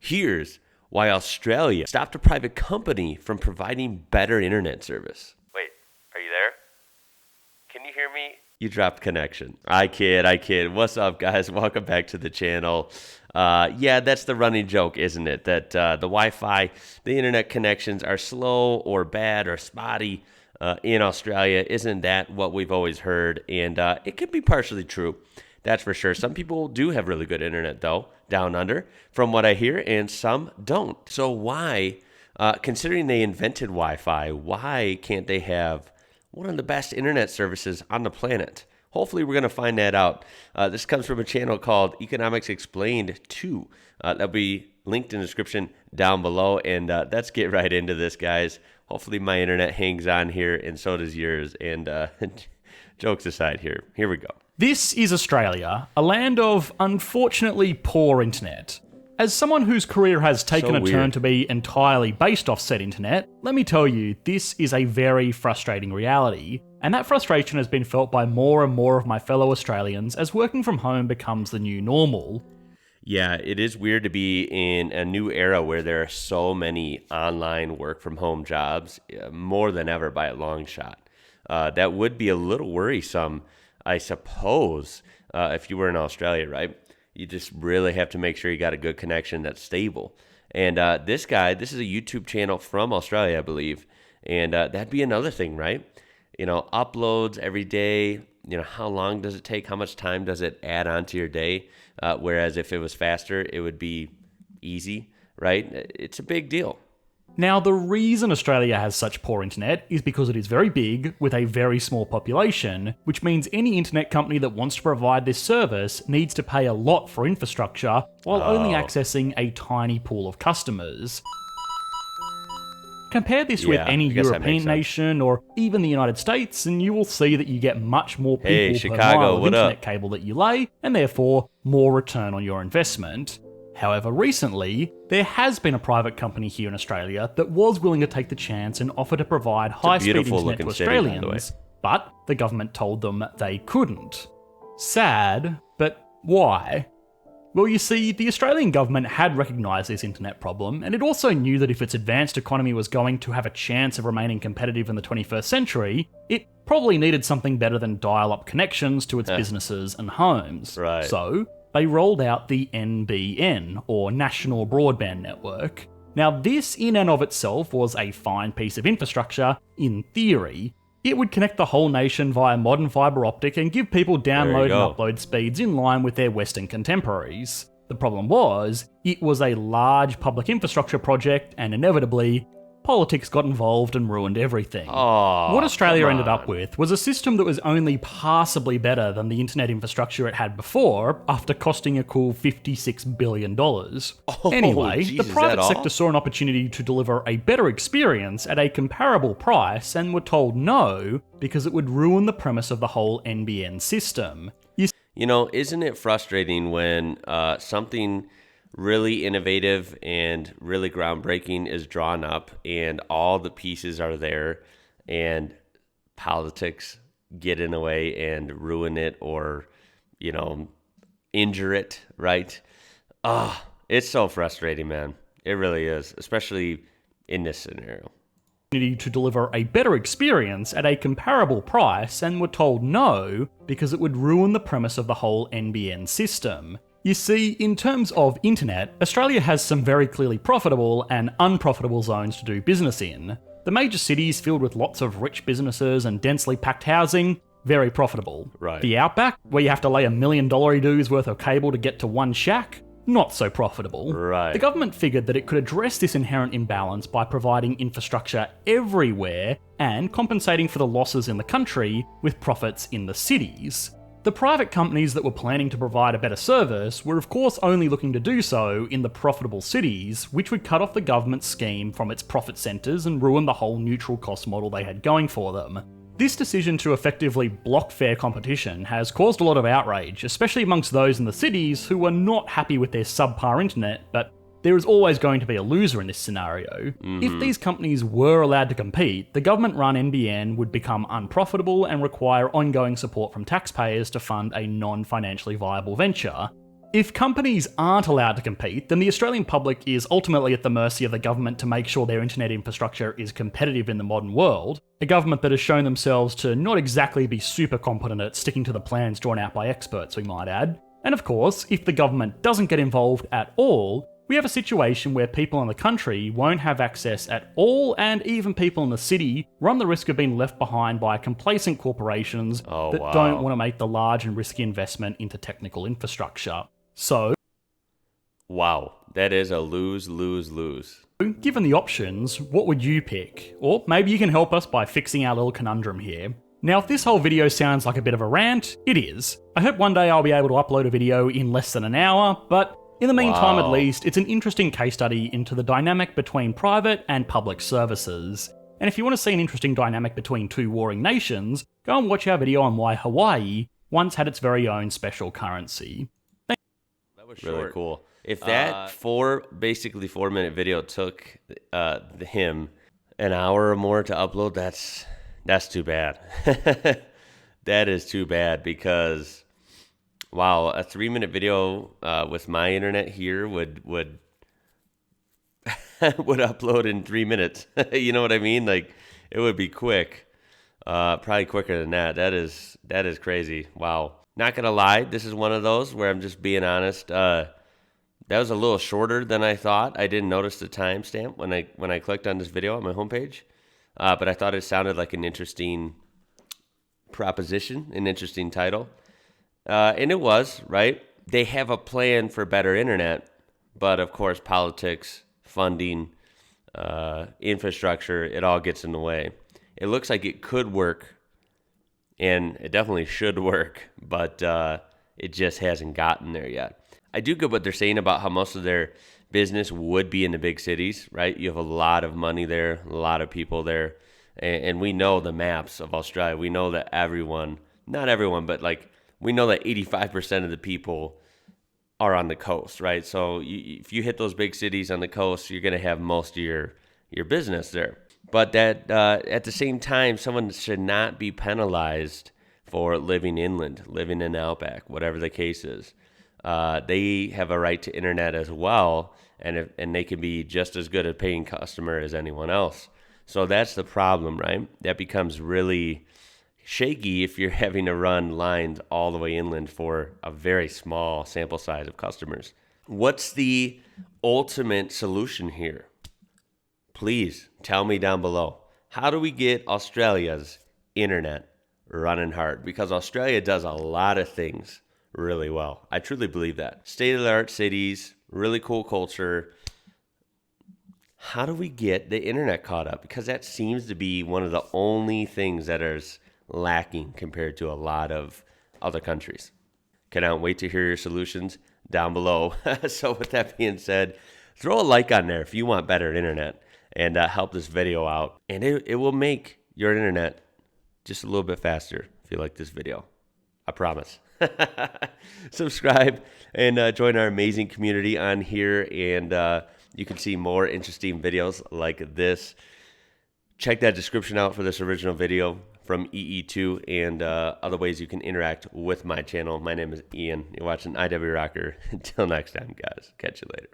Here's why Australia stopped a private company from providing better internet service. Wait, are you there? Can you hear me? You dropped connection. I kid. What's up, guys? Welcome back to the channel. Yeah, that's the running joke, isn't it? That the Wi-Fi, the internet connections are slow or bad or spotty in Australia. Isn't that what we've always heard? And it could be partially true. That's for sure. Some people do have really good internet, though, down under, from what I hear, and some don't. So why, considering they invented Wi-Fi, why can't they have one of the best internet services on the planet? Hopefully we're going to find that out. This comes from a channel called Economics Explained 2. That'll be linked in the description down below. And let's get right into this, guys. Hopefully my internet hangs on here, and so does yours. And jokes aside here we go. This is Australia, a land of unfortunately poor internet. As someone whose career has taken a turn to be entirely based off said internet, let me tell you, this is a very frustrating reality. And that frustration has been felt by more and more of my fellow Australians as working from home becomes the new normal. Yeah, it is weird to be in a new era where there are so many online work from home jobs, more than ever by a long shot. That would be a little worrisome, I suppose, if you were in Australia, right? You just really have to make sure you got a good connection that's stable. And this is a YouTube channel from Australia, I believe. And that'd be another thing, right? You know, uploads every day. You know, how long does it take? How much time does it add on to your day? Whereas if it was faster, it would be easy, right? It's a big deal. Now, the reason Australia has such poor internet is because it is very big with a very small population, which means any internet company that wants to provide this service needs to pay a lot for infrastructure while only accessing a tiny pool of customers. Compare this with any European nation or even the United States, and you will see that you get much more people per mile of internet cable that you lay, and therefore more return on your investment. However, recently, there has been a private company here in Australia that was willing to take the chance and offer to provide high-speed internet to Australians, but the government told them they couldn't. Sad, but why? Well, you see, the Australian government had recognised this internet problem, and it also knew that if its advanced economy was going to have a chance of remaining competitive in the 21st century, it probably needed something better than dial-up connections to its businesses and homes. Right. So they rolled out the NBN, or National Broadband Network. Now, this in and of itself was a fine piece of infrastructure, in theory. It would connect the whole nation via modern fibre optic and give people download and upload speeds in line with their Western contemporaries. The problem was, it was a large public infrastructure project, and inevitably, politics got involved and ruined everything. What Australia ended up with was a system that was only passably better than the internet infrastructure it had before, after costing a cool $56 billion. Anyway, the private sector saw an opportunity to deliver a better experience at a comparable price and were told no, because it would ruin the premise of the whole NBN system. You know, isn't it frustrating when something really innovative and really groundbreaking is drawn up and all the pieces are there and politics get in the way and ruin it or, you know, injure it, right? It's so frustrating, man. It really is, especially in this scenario. To deliver a better experience at a comparable price and were told no because it would ruin the premise of the whole NBN system. You see, in terms of internet, Australia has some very clearly profitable and unprofitable zones to do business in. The major cities filled with lots of rich businesses and densely packed housing, very profitable. Right. The outback, where you have to lay $1 million worth of cable to get to one shack, not so profitable. Right. The government figured that it could address this inherent imbalance by providing infrastructure everywhere and compensating for the losses in the country with profits in the cities. The private companies that were planning to provide a better service were of course only looking to do so in the profitable cities, which would cut off the government's scheme from its profit centres and ruin the whole neutral cost model they had going for them. This decision to effectively block fair competition has caused a lot of outrage, especially amongst those in the cities who were not happy with their subpar internet, but there is always going to be a loser in this scenario. If these companies were allowed to compete, the government-run NBN would become unprofitable and require ongoing support from taxpayers to fund a non-financially viable venture. If companies aren't allowed to compete, then the Australian public is ultimately at the mercy of the government to make sure their internet infrastructure is competitive in the modern world, a government that has shown themselves to not exactly be super competent at sticking to the plans drawn out by experts, we might add. And of course, if the government doesn't get involved at all, we have a situation where people in the country won't have access at all, and even people in the city run the risk of being left behind by complacent corporations that don't want to make the large and risky investment into technical infrastructure. So, wow, that is a lose, lose, lose. Given the options, what would you pick? Or maybe you can help us by fixing our little conundrum here. Now, if this whole video sounds like a bit of a rant, it is. I hope one day I'll be able to upload a video in less than an hour, but in the meantime at least, it's an interesting case study into the dynamic between private and public services. And if you want to see an interesting dynamic between two warring nations, go and watch our video on why Hawaii once had its very own special currency. That was really cool. If that basically 4-minute video took him an hour or more to upload, that's too bad. That is too bad because, wow, a 3-minute video with my internet here would would upload in 3 minutes. You know what I mean? Like, it would be quick. Probably quicker than that. That is crazy. Wow. Not gonna lie, this is one of those where I'm just being honest. That was a little shorter than I thought. I didn't notice the timestamp when I clicked on this video on my homepage, but I thought it sounded like an interesting proposition, an interesting title, and it was, right? They have a plan for better internet, but of course politics, funding, infrastructure, it all gets in the way. It looks like it could work, and it definitely should work, but it just hasn't gotten there yet. I do get what they're saying about how most of their business would be in the big cities, right? You have a lot of money there, a lot of people there, and we know the maps of Australia. We know that not everyone, but like we know that 85% of the people are on the coast, right? So if you hit those big cities on the coast, you're going to have most of your business there. But that at the same time, someone should not be penalized for living inland, living in the outback, whatever the case is. They have a right to internet as well, and they can be just as good a paying customer as anyone else. So that's the problem, right? That becomes really shaky if you're having to run lines all the way inland for a very small sample size of customers. What's the ultimate solution here? Please tell me down below. How do we get Australia's internet running hard? Because Australia does a lot of things really well. I truly believe that. State-of-the-art cities, really cool culture. How do we get the internet caught up? Because that seems to be one of the only things that is lacking compared to a lot of other countries. Cannot wait to hear your solutions down below. So with that being said, throw a like on there if you want better internet and help this video out. And it will make your internet just a little bit faster if you like this video. I promise. Subscribe and join our amazing community on here, and you can see more interesting videos like this. Check that description out for this original video from EE2 and other ways you can interact with my channel. My name is Ian. You're watching IWrocker. Until next time, guys. Catch you later.